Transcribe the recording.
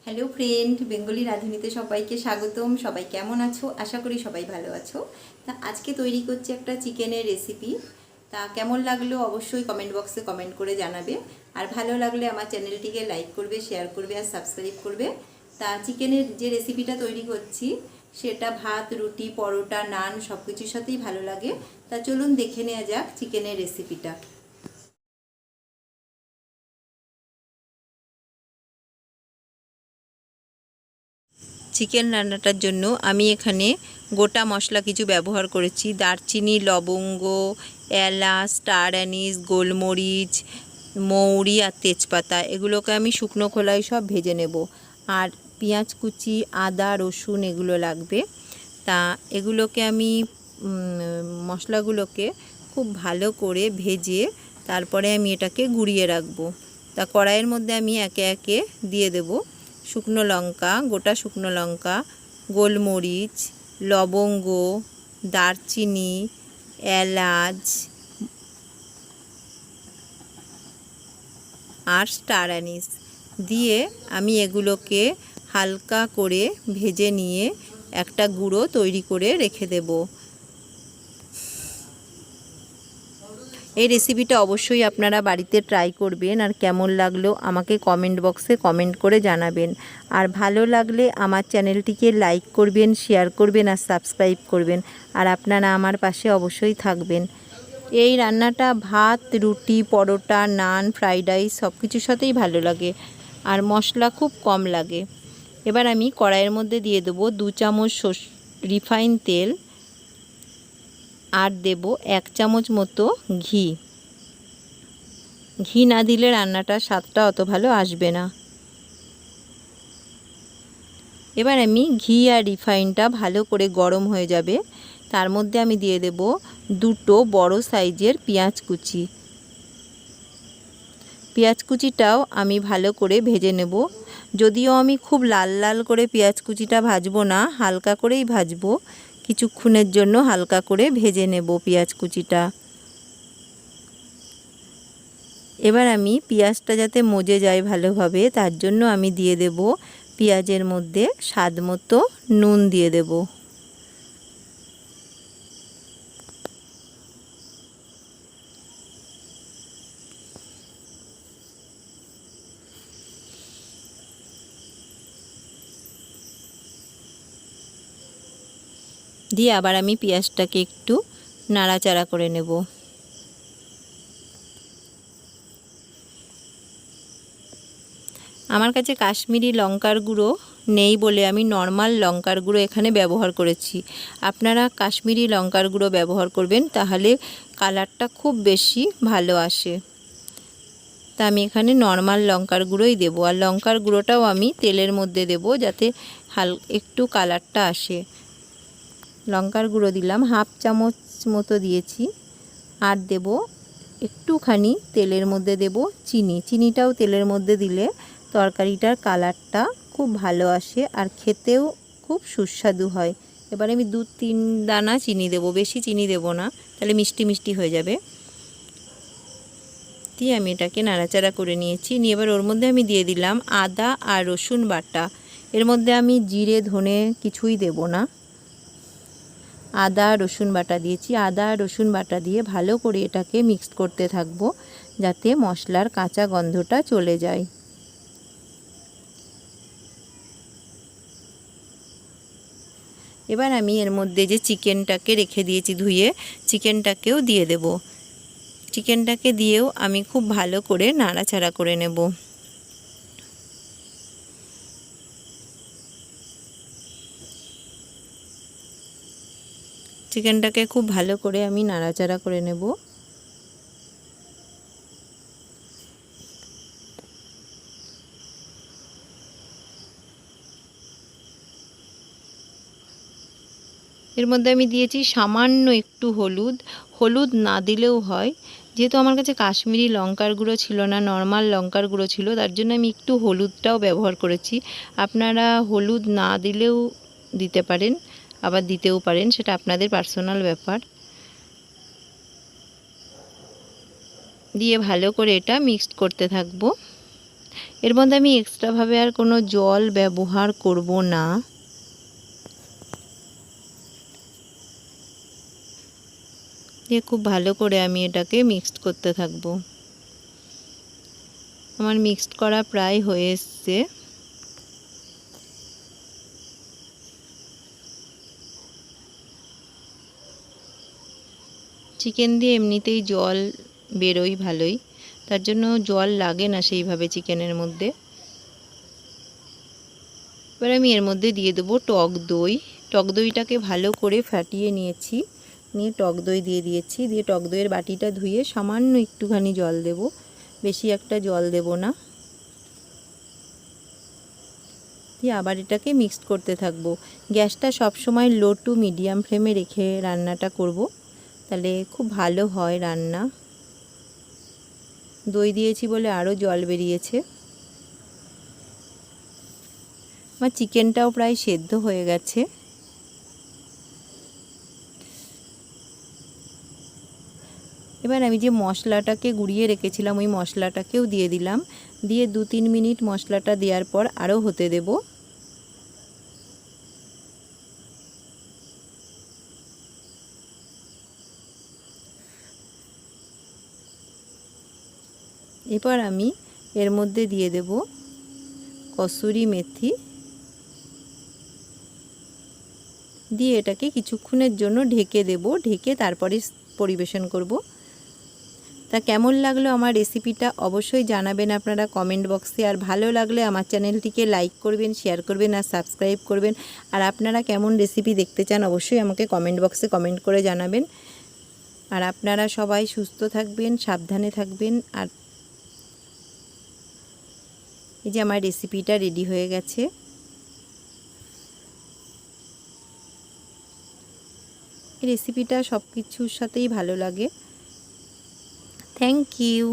Hello friend, Bengali রাঁধুনিতে সবাইকে স্বাগতম। সবাই কেমন আছো? আশা করি সবাই ভালো আছো। তা আজকে তৈরি করছি একটা চিকেনের রেসিপি। তা কেমন লাগলো অবশ্যই কমেন্ট বক্সে কমেন্ট করে জানাবে। আর ভালো লাগলে আমার চ্যানেলটিকে লাইক করবে, শেয়ার করবে আর সাবস্ক্রাইব করবে। তা চিকেনের যে রেসিপিটা তৈরি করছি সেটা ভাত, রুটি, পরোটা, নান সব কিছুর সাথেই ভালো লাগে। তা চলুন দেখে নেওয়া যাক চিকেনের রেসিপিটা। চিকেন রান্নাটার জন্য আমি এখানে গোটা মশলা কিছু ব্যবহার করেছি। দারচিনি, লবঙ্গ, এলাচ, স্টার অ্যানিস, গোলমরিচ, মৌরি আর তেজপাতা এগুলোকে আমি শুকনো খোলায় সব ভেজে নেব। আর পেঁয়াজ কুচি, আদা, রসুন এগুলো লাগবে। তা এগুলোকে আমি মশলাগুলোকে খুব ভালো করে ভেজে তারপরে আমি এটাকে গুঁড়িয়ে রাখবো। তা কড়াইয়ের মধ্যে আমি একে একে দিয়ে দেব শুকনো লঙ্কা, গোটা শুকনো লঙ্কা, গোলমরিচ, লবঙ্গ, দারচিনি, এলাচ আর স্টার অ্যানিস দিয়ে আমি এগুলোকে হালকা করে ভেজে নিয়ে একটা গুঁড়ো তৈরি করে রেখে দেব। এই রেসিপিটা অবশ্যই আপনারা বাড়িতে ট্রাই করবেন আর কেমন লাগলো আমাকে কমেন্ট বক্সে কমেন্ট করে জানাবেন। আর ভালো লাগলে আমার চ্যানেলটিকে লাইক করবেন, শেয়ার করবেন আর সাবস্ক্রাইব করবেন। আর আপনারা আমার পাশে অবশ্যই থাকবেন। এই রান্নাটা ভাত, রুটি, পরোটা, নান, ফ্রাইড রাইস সব কিছুর সাথেই ভালো লাগে আর মশলা খুব কম লাগে। এবার আমি কড়াইয়ের মধ্যে দিয়ে দেবো 2 চামচ রিফাইন তেল আর দেব 1 চামচ মতো ঘি। ঘি না দিলে রান্নাটার স্বাদটা অত ভালো আসবে না। এবার আমি ঘি আর রিফাইনটা ভালো করে গরম হয়ে যাবে, তার মধ্যে আমি দিয়ে দেব 2 বড় সাইজের পেঁয়াজ কুচি। পেঁয়াজ কুচিটাও আমি ভালো করে ভেজে নেব। যদিও আমি খুব লাল লাল করে পেঁয়াজ কুচিটা ভাজবো না, হালকা করেই ভাজবো। কিছুক্ষণের জন্য হালকা করে ভেজে নেব পেঁয়াজ কুচিটা। এবার আমি পেঁয়াজটা যাতে মজে যায় ভালোভাবে তার জন্য আমি দিয়ে দেব পেঁয়াজের মধ্যে স্বাদ মতো নুন দিয়ে দেব। দিয়ে আবার আমি পেঁয়াজটাকে একটু নাড়াচাড়া করে নেব। আমার কাছে কাশ্মীরি লঙ্কার গুঁড়ো নেই বলে আমি নর্মাল লঙ্কার গুঁড়ো এখানে ব্যবহার করেছি। আপনারা কাশ্মীরি লঙ্কার গুঁড়ো ব্যবহার করবেন, তাহলে কালারটা খুব বেশি ভালো আসে। তা আমি এখানে নর্মাল লঙ্কার গুঁড়োই দেবো। আর লঙ্কার গুঁড়োটাও আমি তেলের মধ্যে দেব যাতে একটু কালারটা আসে। লঙ্কার গুঁড়ো দিলাম 1/2 চামচ মতো দিয়েছি। আর দেব একটুখানি তেলের মধ্যে দেব চিনি। চিনিটাও তেলের মধ্যে দিলে তরকারিটার কালারটা খুব ভালো আসে আর খেতেও খুব সুস্বাদু হয়। এবার আমি 2-3 দানা চিনি দেব, বেশি চিনি দেব না, তাহলে মিষ্টি মিষ্টি হয়ে যাবে। দিয়ে আমি এটাকে নাড়াচাড়া করে নিয়েছি। নিয়ে এবার ওর মধ্যে আমি দিয়ে দিলাম আদা আর রসুন বাটা। এর মধ্যে আমি জিরে ধনে কিছুই দেব না, আদা রসুন বাটা দিয়েছি। আদা রসুন বাটা দিয়ে ভালো করে এটাকে মিক্স করতে থাকবো যাতে মশলার কাঁচা গন্ধটা চলে যায়। এবার আমি এর মধ্যে যে চিকেনটাকে রেখে দিয়েছি ধুয়ে, চিকেনটাকেও দিয়ে দেব। চিকেনটাকে দিয়েও আমি খুব ভালো করে নাড়াচাড়া করে নেব। চিকেনটাকে খুব ভালো করে আমি নাড়াচাড়া করে নেব। এর মধ্যে আমি দিয়েছি সামান্য একটু হলুদ। হলুদ না দিলেও হয়, যেহেতু আমার কাছে কাশ্মীরি লঙ্কার গুঁড়ো ছিল না, নর্মাল লঙ্কার গুঁড়ো ছিল, তার জন্য আমি একটু হলুদটাও ব্যবহার করেছি। আপনারা হলুদ না দিলেও দিতে পারেন, আবার দিতেও পারেন, সেটা আপনাদের পার্সোনাল ব্যাপার। দিয়ে ভালো করে এটা মিক্সড করতে থাকবো। এর মধ্যে আমি এক্সট্রাভাবে আর কোনো জল ব্যবহার করব না। দিয়ে খুব ভালো করে আমি এটাকে মিক্সড করতে থাকবো। আমার মিক্সড করা প্রায় হয়ে এসছে। চিকেন দিয়ে এমনিতেই জল বেরোয় ভালোই, তার জন্য জল লাগে না সেইভাবে চিকেনের মধ্যে। এবার আমি এর মধ্যে দিয়ে দেবো টক দই। টক দইটাকে ভালো করে ফাটিয়ে নিয়েছি, নিয়ে টক দই দিয়ে দিয়েছি। দিয়ে টক দইয়ের বাটিটা ধুয়ে সামান্য একটুখানি জল দেব, বেশি একটা জল দেব না। দিয়ে আবার এটাকে মিক্সড করতে থাকবো। গ্যাসটা সবসময় লো টু মিডিয়াম ফ্লেমে রেখে রান্নাটা করব, তাহলে খুব ভালো হয় রান্না। দই দিয়েছি বলে আরও জল বেরিয়েছে। আমার চিকেনটাও প্রায় সেদ্ধ হয়ে গেছে। এবার আমি যে মশলাটাকে গুঁড়িয়ে রেখেছিলাম ওই মশলাটাকেও দিয়ে দিলাম। দিয়ে 2-3 মিনিট মশলাটা দেওয়ার পর আরও হতে দেব। এবার আমি এর মধ্যে দিয়ে দেব কসুরি মেথি। দিয়ে এটাকে কিছুক্ষণের জন্য ঢেকে দেব, ঢেকে তারপরে পরিবেশন করব। তা কেমন লাগলো আমার রেসিপিটা অবশ্যই জানাবেন আপনারা কমেন্ট বক্সে। আর ভালো লাগলে আমার চ্যানেলটিকে লাইক করবেন, শেয়ার করবেন আর সাবস্ক্রাইব করবেন। আর আপনারা কেমন রেসিপি দেখতে চান অবশ্যই আমাকে কমেন্ট বক্সে কমেন্ট করে জানাবেন। আর আপনারা সবাই সুস্থ থাকবেন, সাবধানে থাকবেন। আর এই যে আমার রেসিপিটা রেডি হয়ে গেছে। এই রেসিপিটা সব কিছুর সাথেই ভালো লাগে। Thank you.